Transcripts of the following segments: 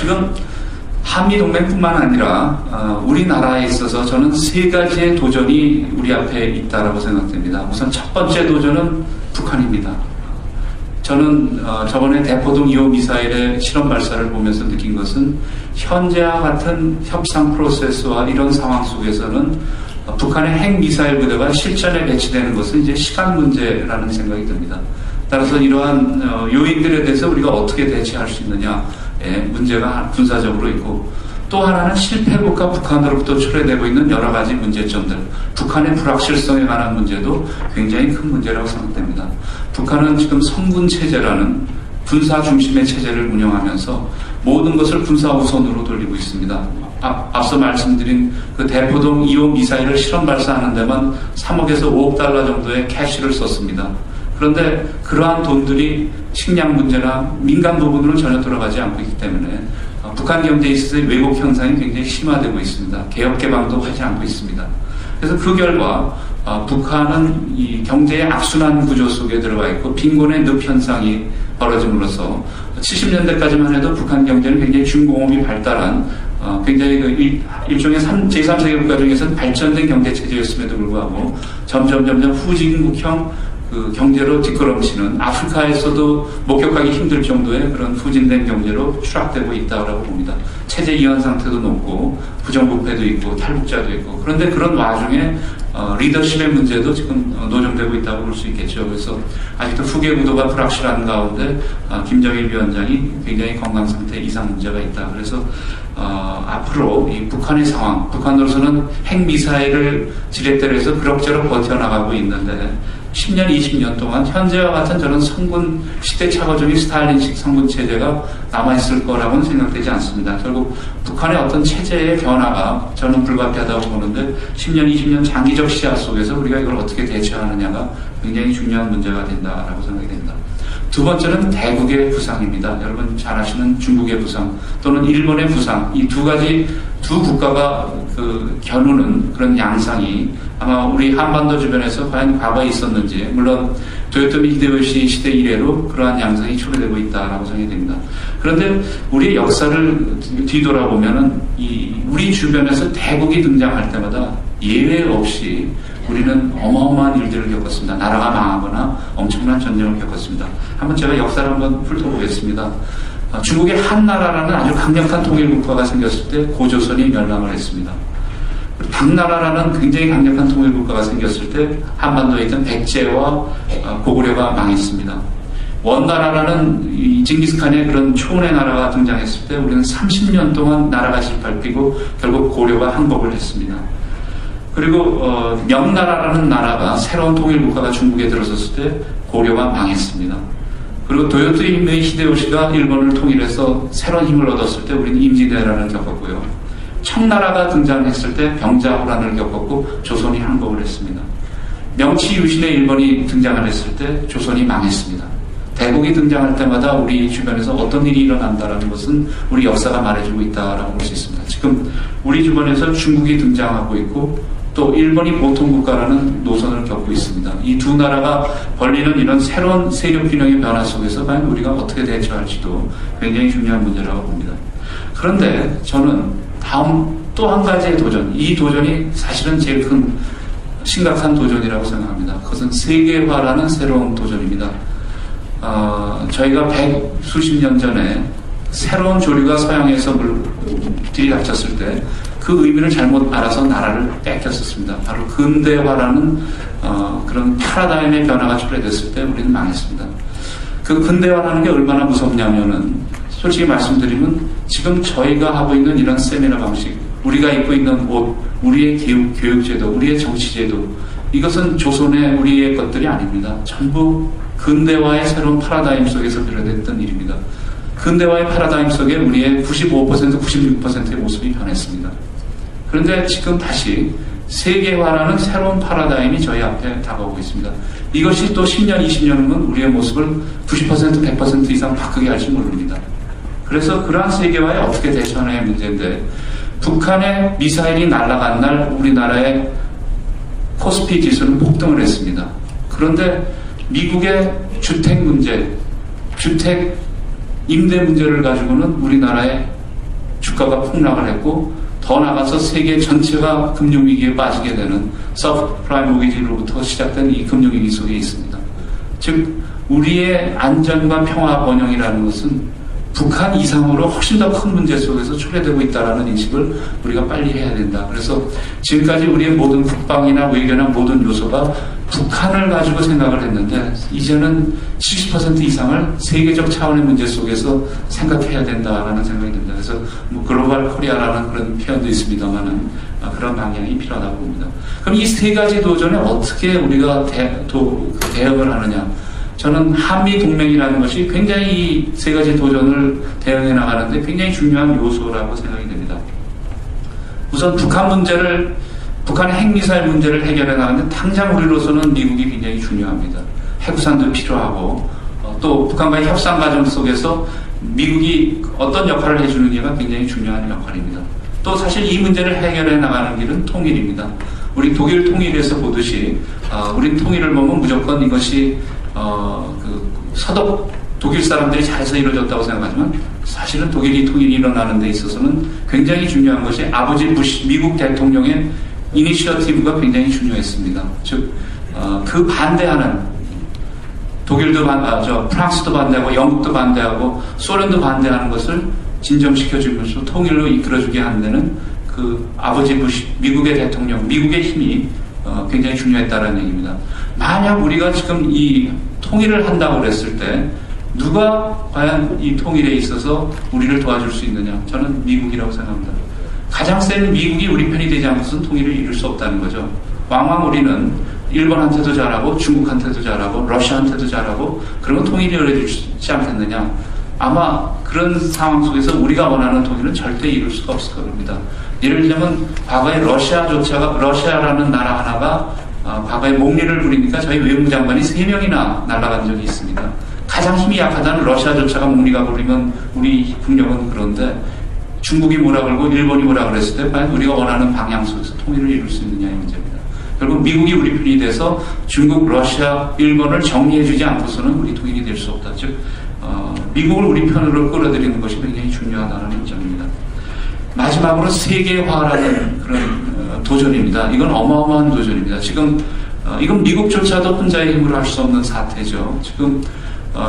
지금 한미동맹뿐만 아니라 우리나라에 있어서 저는 세 가지의 도전이 우리 앞에 있다라고 생각됩니다. 우선 첫 번째 도전은 북한입니다. 저는 저번에 대포동 2호 미사일의 실험 발사를 보면서 느낀 것은 현재와 같은 협상 프로세스와 이런 상황 속에서는 북한의 핵미사일 부대가 실전에 배치되는 것은 이제 시간 문제라는 생각이 듭니다. 따라서 이러한 요인들에 대해서 우리가 어떻게 대처할 수 있느냐의 문제가 군사적으로 있고, 또 하나는 실패국가 북한으로부터 초래되고 있는 여러 가지 문제점들, 북한의 불확실성에 관한 문제도 굉장히 큰 문제라고 생각됩니다. 북한은 지금 성군 체제라는 군사 중심의 체제를 운영하면서 모든 것을 군사 우선으로 돌리고 있습니다. 앞서 말씀드린 그 대포동 2호 미사일을 실험 발사하는 데만 3억에서 5억 달러 정도의 캐시를 썼습니다. 그런데 그러한 돈들이 식량 문제나 민간 부분으로 전혀 돌아가지 않고 있기 때문에 북한 경제에 있어서의 왜곡 현상이 굉장히 심화되고 있습니다. 개혁 개방도 하지 않고 있습니다. 그래서 그 결과 북한은 이 경제의 악순환 구조 속에 들어가 있고 빈곤의 늪 현상이 벌어짐으로써 70년대까지만 해도 북한 경제는 굉장히 중공업이 발달한 굉장히 일종의 제3세계 국가 중에서는 발전된 경제 체제였음에도 불구하고 점점 후진국형 그 경제로 뒷걸음치는, 아프리카에서도 목격하기 힘들 정도의 그런 후진된 경제로 추락되고 있다고 봅니다. 체제 이완 상태도 높고 부정부패도 있고 탈북자도 있고, 그런데 그런 와중에 리더십의 문제도 지금 노정되고 있다고 볼 수 있겠죠. 그래서 아직도 후계 구도가 불확실한 가운데 김정일 위원장이 굉장히 건강 상태 이상 문제가 있다. 그래서 앞으로 이 북한의 상황, 북한으로서는 핵미사일을 지렛대로 해서 그럭저럭 버텨나가고 있는데 10년, 20년 동안 현재와 같은 저런 성군 시대 착오적인 스탈린식 성군 체제가 남아있을 거라고는 생각되지 않습니다. 결국 북한의 어떤 체제의 변화가 저는 불가피하다고 보는데 10년, 20년 장기적 시야 속에서 우리가 이걸 어떻게 대처하느냐가 굉장히 중요한 문제가 된다라고 생각이 됩니다. 두 번째는 대국의 부상입니다. 여러분 잘 아시는 중국의 부상 또는 일본의 부상, 이 두 국가가 겨누는 그런 양상이 아마 우리 한반도 주변에서 과연 과거에 있었는지, 물론 도요토미 히데요시 시대 이래로 그러한 양상이 초래되고 있다라고 생각이 됩니다. 그런데 우리의 역사를 뒤돌아보면은 우리 주변에서 대국이 등장할 때마다 예외 없이 우리는 어마어마한 일들을 겪었습니다. 나라가 망하거나 엄청난 전쟁을 겪었습니다. 한번 제가 역사를 한번 훑어보겠습니다. 중국의 한나라라는 아주 강력한 통일국가가 생겼을 때 고조선이 멸망을 했습니다. 당나라라는 굉장히 강력한 통일국가가 생겼을 때 한반도에 있던 백제와 고구려가 망했습니다. 원나라라는 이 징기스칸의 그런 초원의 나라가 등장했을 때 우리는 30년 동안 나라가 짓밟히고 결국 고려가 항복을 했습니다. 그리고 명나라라는 나라가 새로운 통일국가가 중국에 들어섰을 때 고려가 망했습니다. 그리고 도요토미 히데요시가 일본을 통일해서 새로운 힘을 얻었을 때 우리는 임진왜란을 겪었고요. 청나라가 등장했을 때 병자호란을 겪었고 조선이 항복을 했습니다. 명치 유신의 일본이 등장을 했을 때 조선이 망했습니다. 대국이 등장할 때마다 우리 주변에서 어떤 일이 일어난다는 것은 우리 역사가 말해주고 있다고 볼 수 있습니다. 지금 우리 주변에서 중국이 등장하고 있고 또 일본이 보통국가라는 노선을 겪고 있습니다. 이 두 나라가 벌리는 이런 새로운 세력 균형의 변화 속에서 과연 우리가 어떻게 대처할지도 굉장히 중요한 문제라고 봅니다. 그런데 저는 다음 또 한 가지의 도전, 이 도전이 사실은 제일 큰 심각한 도전이라고 생각합니다. 그것은 세계화라는 새로운 도전입니다. 저희가 수십 년 전에 새로운 조류가 서양에서 들이닥쳤을 때 그 의미를 잘못 알아서 나라를 뺏겼었습니다. 바로 근대화라는 그런 파라다임의 변화가 초래됐을 때 우리는 망했습니다. 그 근대화라는 게 얼마나 무섭냐면은 솔직히 말씀드리면 지금 저희가 하고 있는 이런 세미나 방식, 우리가 입고 있는 옷, 우리의 교육제도, 우리의 정치제도, 이것은 조선의 우리의 것들이 아닙니다. 전부 근대화의 새로운 파라다임 속에서 비롯됐던 일입니다. 근대화의 파라다임 속에 우리의 95%, 96%의 모습이 변했습니다. 그런데 지금 다시 세계화라는 새로운 파라다임이 저희 앞에 다가오고 있습니다. 이것이 또 10년, 20년 후면 우리의 모습을 90%, 100% 이상 바꾸게 할지 모릅니다. 그래서 그러한 세계화에 어떻게 대처하느냐의 문제인데, 북한의 미사일이 날아간 날 우리나라의 코스피 지수는 폭등을 했습니다. 그런데 미국의 주택 문제, 주택 임대 문제를 가지고는 우리나라의 주가가 폭락을 했고 더 나가서 세계 전체가 금융위기에 빠지게 되는 서브프라임 모기지로부터 시작된 이 금융위기 속에 있습니다. 즉 우리의 안전과 평화 번영이라는 것은 북한 이상으로 훨씬 더 큰 문제 속에서 초래되고 있다는 인식을 우리가 빨리 해야 된다. 그래서 지금까지 우리의 모든 국방이나 외교나 모든 요소가 북한을 가지고 생각을 했는데 이제는 70% 이상을 세계적 차원의 문제 속에서 생각해야 된다라는 생각이 듭니다. 그래서 뭐 글로벌 코리아라는 그런 표현도 있습니다만은 그런 방향이 필요하다고 봅니다. 그럼 이 세 가지 도전에 어떻게 우리가 대응을 하느냐? 저는 한미 동맹이라는 것이 굉장히 이 세 가지 도전을 대응해 나가는데 굉장히 중요한 요소라고 생각이 됩니다. 우선 북한의 핵미사일 문제를 해결해 나가는데 당장 우리로서는 미국이 굉장히 중요합니다. 핵우산도 필요하고 또 북한과의 협상 과정 속에서 미국이 어떤 역할을 해주느냐가 굉장히 중요한 역할입니다. 또 사실 이 문제를 해결해 나가는 길은 통일입니다. 우리 독일 통일에서 보듯이 우리 통일을 보면 무조건 이것이 서독 독일 사람들이 잘해서 이루어졌다고 생각하지만 사실은 독일이 통일이 일어나는 데 있어서는 굉장히 중요한 것이 아버지 부시 미국 대통령의 이니셔티브가 굉장히 중요했습니다. 즉 그 반대하는 독일도 프랑스도 반대하고 영국도 반대하고 소련도 반대하는 것을 진정시켜주면서 통일로 이끌어주게 하는 데는 그 아버지 부시 미국의 대통령 미국의 힘이 굉장히 중요했다는 얘기입니다. 만약 우리가 지금 이 통일을 한다고 그랬을 때 누가 과연 이 통일에 있어서 우리를 도와줄 수 있느냐? 저는 미국이라고 생각합니다. 가장 센 미국이 우리 편이 되지 않고서는 통일을 이룰 수 없다는 거죠. 왕왕 우리는 일본한테도 잘하고 중국한테도 잘하고 러시아한테도 잘하고 그러면 통일이 이루어지지 않겠느냐? 아마 그런 상황 속에서 우리가 원하는 통일은 절대 이룰 수가 없을 겁니다. 예를 들자면 과거에 러시아라는 나라 하나가 과거에 몽리를 부리니까 저희 외무장관이 3명이나 날아간 적이 있습니다. 가장 힘이 약하다는 러시아조차가 몽리가 부리면 우리 국력은 그런데 중국이 뭐라 그러고 일본이 뭐라 그랬을 때 과연 우리가 원하는 방향 속에서 통일을 이룰 수 있느냐의 문제입니다. 결국 미국이 우리 편이 돼서 중국, 러시아, 일본을 정리해주지 않고서는 우리 통일이 될 수 없다. 즉 미국을 우리 편으로 끌어들이는 것이 굉장히 중요하다는 점입니다. 마지막으로 세계화라는 그런 도전입니다. 이건 어마어마한 도전입니다. 지금 이건 미국조차도 혼자의 힘으로 할 수 없는 사태죠. 지금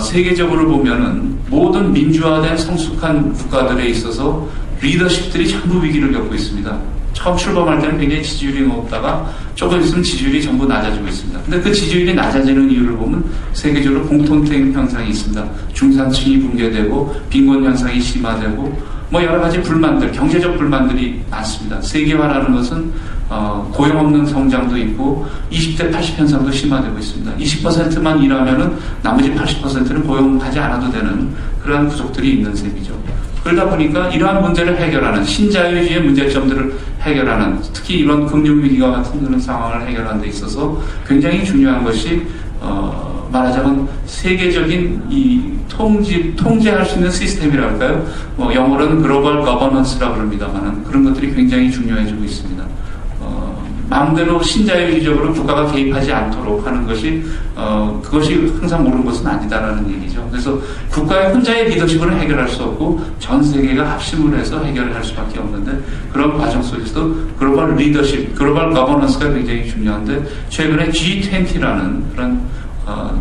세계적으로 보면은 모든 민주화된 성숙한 국가들에 있어서 리더십들이 전부 위기를 겪고 있습니다. 처음 출범할 때는 굉장히 지지율이 높다가 조금 있으면 지지율이 전부 낮아지고 있습니다. 근데 그 지지율이 낮아지는 이유를 보면 세계적으로 공통된 현상이 있습니다. 중산층이 붕괴되고 빈곤 현상이 심화되고 뭐 여러 가지 불만들, 경제적 불만들이 많습니다. 세계화라는 것은 고용 없는 성장도 있고 20대 80 현상도 심화되고 있습니다. 20%만 일하면은 나머지 80%는 고용하지 않아도 되는 그러한 구속들이 있는 셈이죠. 그러다 보니까 이러한 문제를 해결하는 신자유주의의 문제점들을 해결하는 특히 이런 금융위기와 같은 그런 상황을 해결하는 데 있어서 굉장히 중요한 것이 말하자면 세계적인 이 통제할 수 있는 시스템이라 할까요? 영어로는 글로벌 거버넌스라고 그럽니다만 그런 것들이 굉장히 중요해지고 있습니다. 마음대로 신자유주의적으로 국가가 개입하지 않도록 하는 것이 그것이 항상 옳은 것은 아니다라는 얘기죠. 그래서 국가의 혼자의 리더십으로 해결할 수 없고 전 세계가 합심을 해서 해결을 할 수밖에 없는데 그런 과정 속에서도 글로벌 리더십, 글로벌 거버넌스가 굉장히 중요한데 최근에 G20라는 그런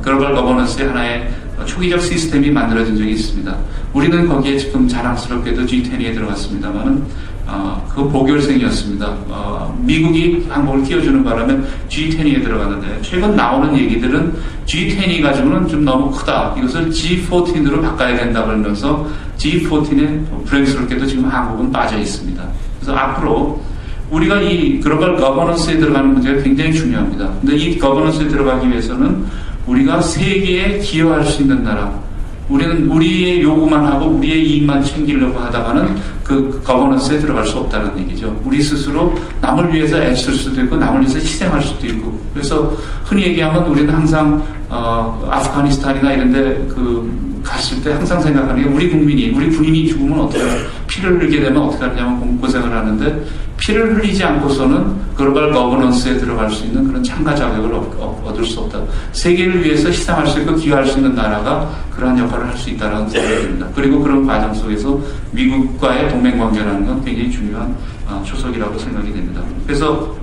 글로벌 거버넌스의 하나의 초기적 시스템이 만들어진 적이 있습니다. 우리는 거기에 지금 자랑스럽게도 G20에 들어갔습니다만은 그 보궐생이었습니다. 미국이 한국을 끼워주는 바람에 G20에 들어갔는데 최근 나오는 얘기들은 G20 가지고는 좀 너무 크다. 이것을 G14로 바꿔야 된다 그러면서 G14에 불행스럽게도 지금 한국은 빠져 있습니다. 그래서 앞으로 우리가 이 글로벌 거버넌스에 들어가는 문제가 굉장히 중요합니다. 근데 이 거버넌스에 들어가기 위해서는 우리가 세계에 기여할 수 있는 나라, 우리는 우리의 요구만 하고 우리의 이익만 챙기려고 하다가는 그 거버넌스에 들어갈 수 없다는 얘기죠. 우리 스스로 남을 위해서 애쓸 수도 있고 남을 위해서 희생할 수도 있고 그래서 흔히 얘기하면 우리는 항상 아프가니스탄이나 이런 데 갔을 때 항상 생각하는 게 우리 국민이 우리 군인이 죽으면 어떻게 피를 흘리게 되면 어떻게 하냐면 고생을 하는데 피를 흘리지 않고서는 글로벌 거버넌스에 들어갈 수 있는 그런 참가 자격을 얻을 수 없다. 세계를 위해서 희생할 수 있고 기여할 수 있는 나라가 그러한 역할을 할 수 있다는 생각이 듭니다. 그리고 그런 과정 속에서 미국과의 동맹관계라는 건 굉장히 중요한 초석이라고 생각이 됩니다. 그래서